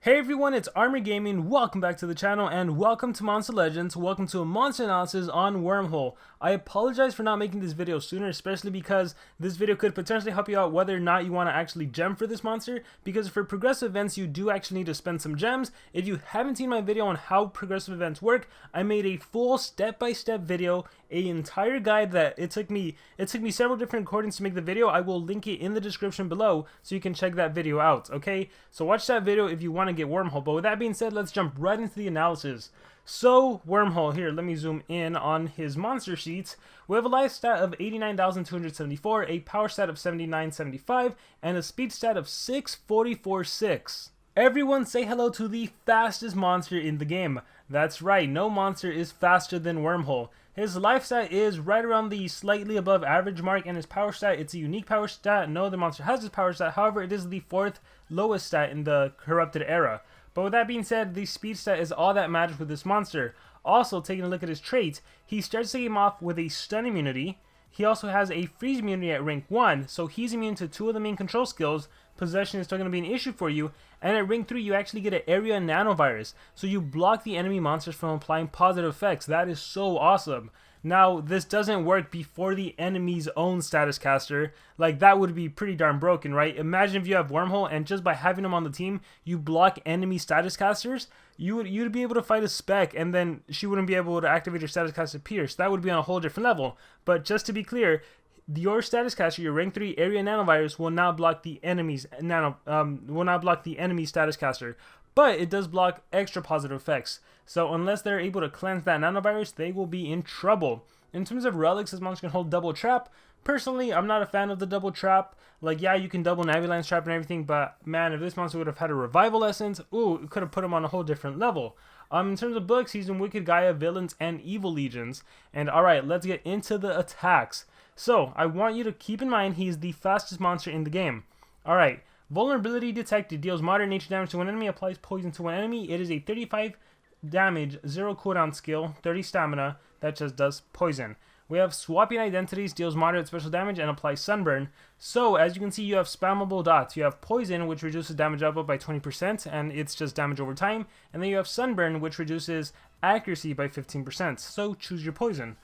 Hey everyone, it's Armor Gaming. Welcome back to the channel and welcome to Monster Legends. Welcome to a monster analysis on Wormhole. I apologize for not making this video sooner, especially because this video could potentially help you out whether or not you want to actually gem for this monster, because for progressive events you do actually need to spend some gems. If you haven't seen my video on how progressive events work, I made a full step-by-step video, an entire guide that it took me several different recordings to make the video. I will link it in the description below so you can check that video out, okay? So watch that video if you want to get Wormhole. But with that being said, let's jump right into the analysis. So Wormhole, here, let me zoom in on his monster sheets. We have a life stat of 89,274, a power stat of 7975, and a speed stat of 644.6. Everyone say hello to the fastest monster in the game. That's right, no monster is faster than Wormhole. His life stat is right around the slightly above average mark, and his power stat, it's a unique power stat. No other monster has this power stat, however, it is the fourth lowest stat in the corrupted era. But with that being said, the speed stat is all that matters with this monster. Also, taking a look at his traits, he starts the game off with a stun immunity. He also has a freeze immunity at rank 1, so he's immune to 2 of the main control skills. Possession is still going to be an issue for you, and at rank 3 you actually get an area nanovirus, so you block the enemy monsters from applying positive effects. That is so awesome. Now, this doesn't work before the enemy's own status caster. Like, that would be pretty darn broken, right? Imagine if you have Wormhole and just by having him on the team, you block enemy status casters. You'd be able to fight a spec, and then she wouldn't be able to activate her status caster Pierce. That would be on a whole different level. But just to be clear, your status caster, your rank 3 area nanovirus, will not block the enemy's status caster, but it does block extra positive effects. So unless they're able to cleanse that nanovirus, they will be in trouble. In terms of relics, this monster can hold double trap. Personally, I'm not a fan of the double trap. Like, yeah, you can double Navilance's trap and everything, but man, if this monster would have had a revival essence, ooh, it could have put him on a whole different level. In terms of books, he's in Wicked Gaia, Villains, and Evil Legions. And alright, let's get into the attacks. So, I want you to keep in mind he's the fastest monster in the game. Alright, vulnerability detected, deals moderate nature damage to one enemy, applies poison to one enemy. It is a 35 damage, 0 cooldown skill, 30 stamina, that just does poison. We have swapping identities, deals moderate special damage, and applies sunburn. So, as you can see, you have spammable dots. You have poison, which reduces damage output by 20%, and it's just damage over time. And then you have sunburn, which reduces accuracy by 15%. So, choose your poison.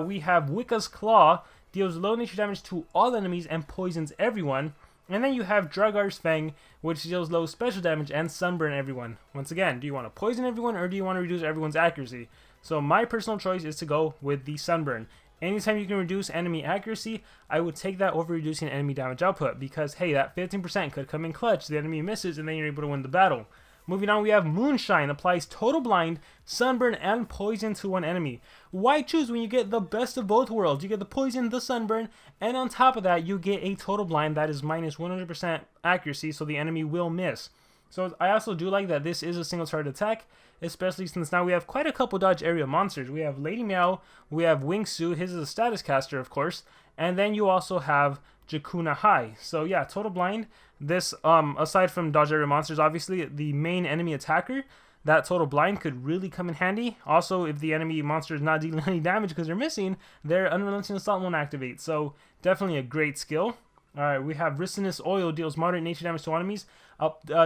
We have Wicca's Claw, deals low nature damage to all enemies and poisons everyone. And then you have Dragar's Fang, which deals low special damage and sunburn everyone. Once again, do you want to poison everyone or do you want to reduce everyone's accuracy? So my personal choice is to go with the sunburn. Anytime you can reduce enemy accuracy, I would take that over reducing enemy damage output, because hey, that 15% could come in clutch. The enemy misses and then you're able to win the battle. Moving on, we have Moonshine, applies total blind, sunburn, and poison to one enemy. Why choose when you get the best of both worlds? You get the poison, the sunburn, and on top of that, you get a total blind that is minus 100% accuracy, so the enemy will miss. So I also do like that this is a single target attack, especially since now we have quite a couple dodge area monsters. We have Lady Meow, we have Wingsu, his is a status caster, of course, and then you also have Jakuna High. So yeah, total blind. This, aside from dodge area monsters, obviously, the main enemy attacker, that total blind could really come in handy. Also, if the enemy monster is not dealing any damage because they're missing, their Unrelenting Assault won't activate. So definitely a great skill. Alright, we have Ricinus Oil, deals moderate nature damage to enemies,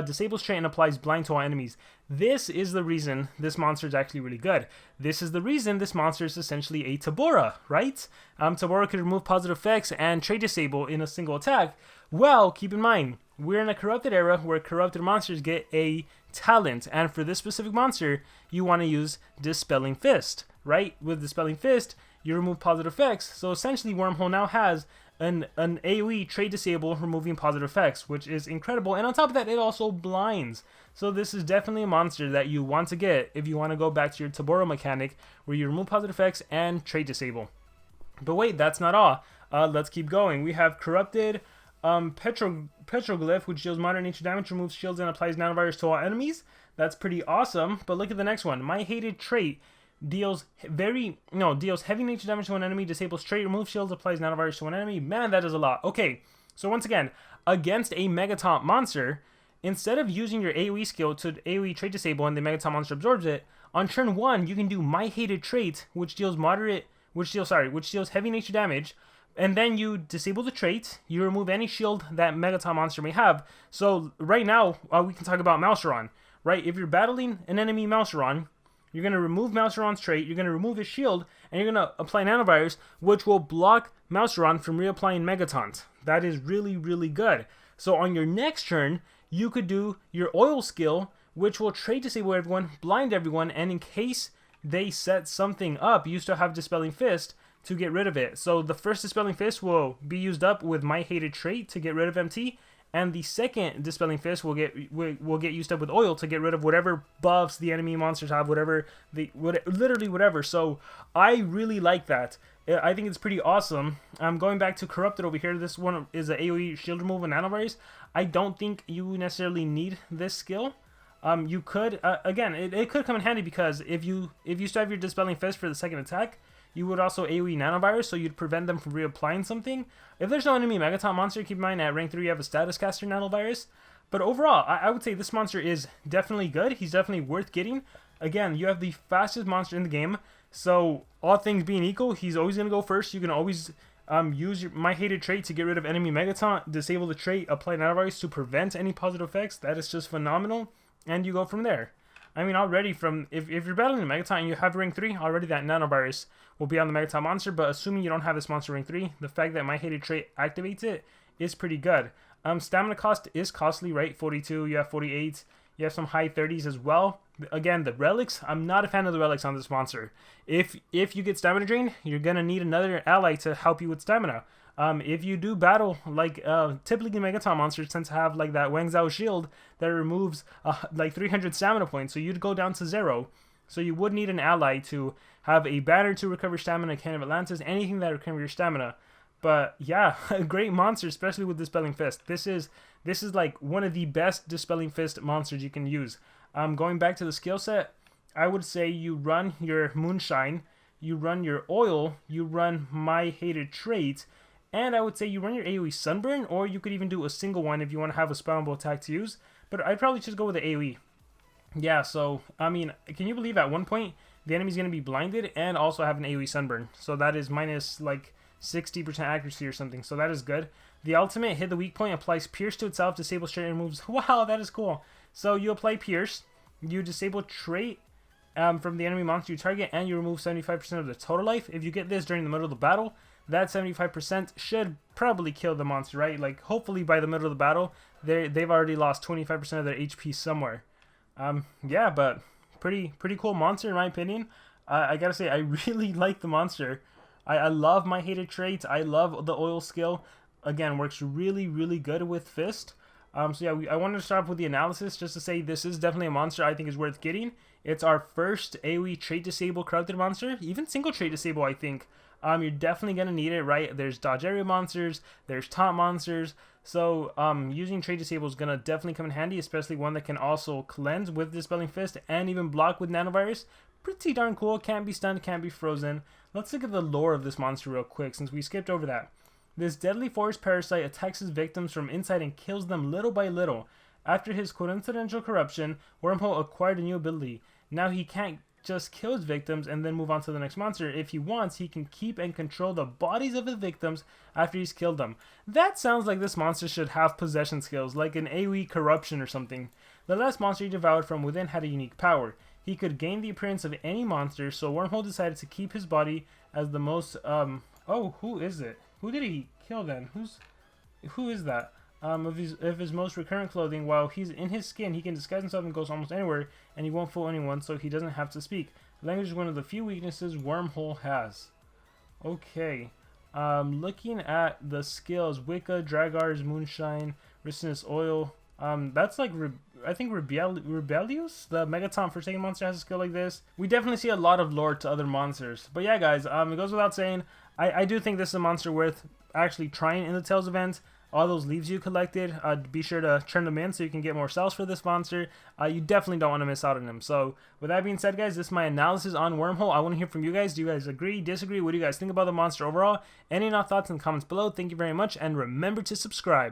disables trait and applies blind to all enemies. This is the reason this monster is actually really good. This is the reason this monster is essentially a Tabora, right? Tabora could remove positive effects and trait disable in a single attack. Well, keep in mind, we're in a corrupted era where corrupted monsters get a talent, and for this specific monster, you want to use Dispelling Fist, right? With Dispelling Fist, you remove positive effects, so essentially Wormhole now has an AoE trait disable removing positive effects, which is incredible, and on top of that, it also blinds. So this is definitely a monster that you want to get if you want to go back to your Tabora mechanic, where you remove positive effects and trait disable. But wait, that's not all. Let's keep going. We have Corrupted Petroglyph, which deals moderate nature damage, removes shields, and applies nanovirus to all enemies. That's pretty awesome. But look at the next one. My Hated Trait deals heavy nature damage to one enemy, disables trait, removes shields, applies nanovirus to one enemy. Man, that is a lot. Okay, so once again, against a Megatomp monster, instead of using your AoE skill to AoE trait disable and the Megatomp monster absorbs it, on turn 1 you can do My Hated Trait, which deals heavy nature damage, and then you disable the trait, you remove any shield that Megatomp monster may have. So right now, we can talk about Mouseron. right? If you're battling an enemy Mouseron, you're going to remove Mouseron's trait, you're going to remove his shield, and you're going to apply Nanovirus, which will block Mouseron from reapplying Megataunt. That is really, really good. So on your next turn, you could do your Oil skill, which will trait disable everyone, blind everyone, and in case they set something up, you still have Dispelling Fist to get rid of it. So the first Dispelling Fist will be used up with My Hated Trait to get rid of MT, and the second Dispelling Fist will get used up with Oil to get rid of whatever buffs the enemy monsters have, literally whatever. So I really like that. I think it's pretty awesome. Going back to Corrupted over here, this one is an AoE shield removal and Nanovirus. I don't think you necessarily need this skill. You could, again, it could come in handy because if you still have your Dispelling Fist for the second attack, you would also AoE Nanovirus, so you'd prevent them from reapplying something. If there's no enemy Megaton monster, keep in mind at rank 3 you have a Status Caster Nanovirus. But overall, I would say this monster is definitely good. He's definitely worth getting. Again, you have the fastest monster in the game, so all things being equal, he's always going to go first. You can always use your My Hated Trait to get rid of enemy Megaton, disable the trait, apply Nanovirus to prevent any positive effects. That is just phenomenal, and you go from there. I mean, already from, if you're battling a Megaton and you have rank 3, already that Nanovirus will be on the Megaton monster, but assuming you don't have this monster rank 3, the fact that My Hated Trait activates it is pretty good. Stamina cost is costly, right? 42, you have 48, you have some high 30s as well. Again, the relics, I'm not a fan of the relics on this monster. If you get stamina drain, you're going to need another ally to help you with stamina. If you do battle, like, typically Megaton monsters tend to have, like, that Wang Zhao shield that removes, like, 300 stamina points, so you'd go down to 0. So you would need an ally to have a banner to recover stamina, Can of Atlantis, anything that recover your stamina. But, yeah, a great monster, especially with Dispelling Fist. This is, like, one of the best Dispelling Fist monsters you can use. Going back to the skill set, I would say you run your Moonshine, you run your Oil, you run My Hated Trait, and I would say you run your AoE Sunburn, or you could even do a single one if you want to have a spawnable attack to use. But I'd probably just go with the AoE. Yeah, so, I mean, can you believe at one point the enemy's going to be blinded and also have an AoE Sunburn? So that is minus, like, 60% accuracy or something. So that is good. The ultimate, hit the weak point, applies Pierce to itself, disables trait, and removes. Wow, that is cool. So you apply Pierce, you disable trait from the enemy monster you target, and you remove 75% of the total life. If you get this during the middle of the battle, that 75% should probably kill the monster, right? Like, hopefully by the middle of the battle, they've already lost 25% of their HP somewhere. Yeah, but pretty cool monster in my opinion. I gotta say, I really like the monster. I love My Hated Trait. I love the Oil skill. Again, works really, really good with Fist. So yeah, I wanted to start off with the analysis just to say this is definitely a monster I think is worth getting. It's our first AoE trait disable corrupted monster, even single trait disable I think. You're definitely going to need it, right? There's dodge area monsters, there's taunt monsters, so using trait disable is going to definitely come in handy, especially one that can also cleanse with Dispelling Fist and even block with Nanovirus. Pretty darn cool, can't be stunned, can't be frozen. Let's look at the lore of this monster real quick since we skipped over that. This deadly forest parasite attacks his victims from inside and kills them little by little. After his coincidental corruption, Wormhole acquired a new ability. Now he can't just kill his victims and then move on to the next monster. If he wants, he can keep and control the bodies of his victims after he's killed them. That sounds like this monster should have possession skills, like an AoE corruption or something. The last monster he devoured from within had a unique power. He could gain the appearance of any monster, so Wormhole decided to keep his body as the most, oh, who is it? Who did he kill then? Who is that? Of his most recurrent clothing, while he's in his skin, he can disguise himself and goes almost anywhere, and he won't fool anyone, so he doesn't have to speak. Language is one of the few weaknesses Wormhole has. Okay. Looking at the skills, Wicca, Dragar's, Moonshine, Resistance Oil. That's like, I think Rebellious, the Megaton Forsaken monster, has a skill like this. We definitely see a lot of lore to other monsters. But yeah, guys, it goes without saying, I do think this is a monster worth actually trying in the Tales event. All those leaves you collected, be sure to turn them in so you can get more cells for this monster. You definitely don't want to miss out on them. So, with that being said, guys, this is my analysis on Wormhole. I want to hear from you guys. Do you guys agree, disagree? What do you guys think about the monster overall? Any thoughts in the comments below. Thank you very much, and remember to subscribe.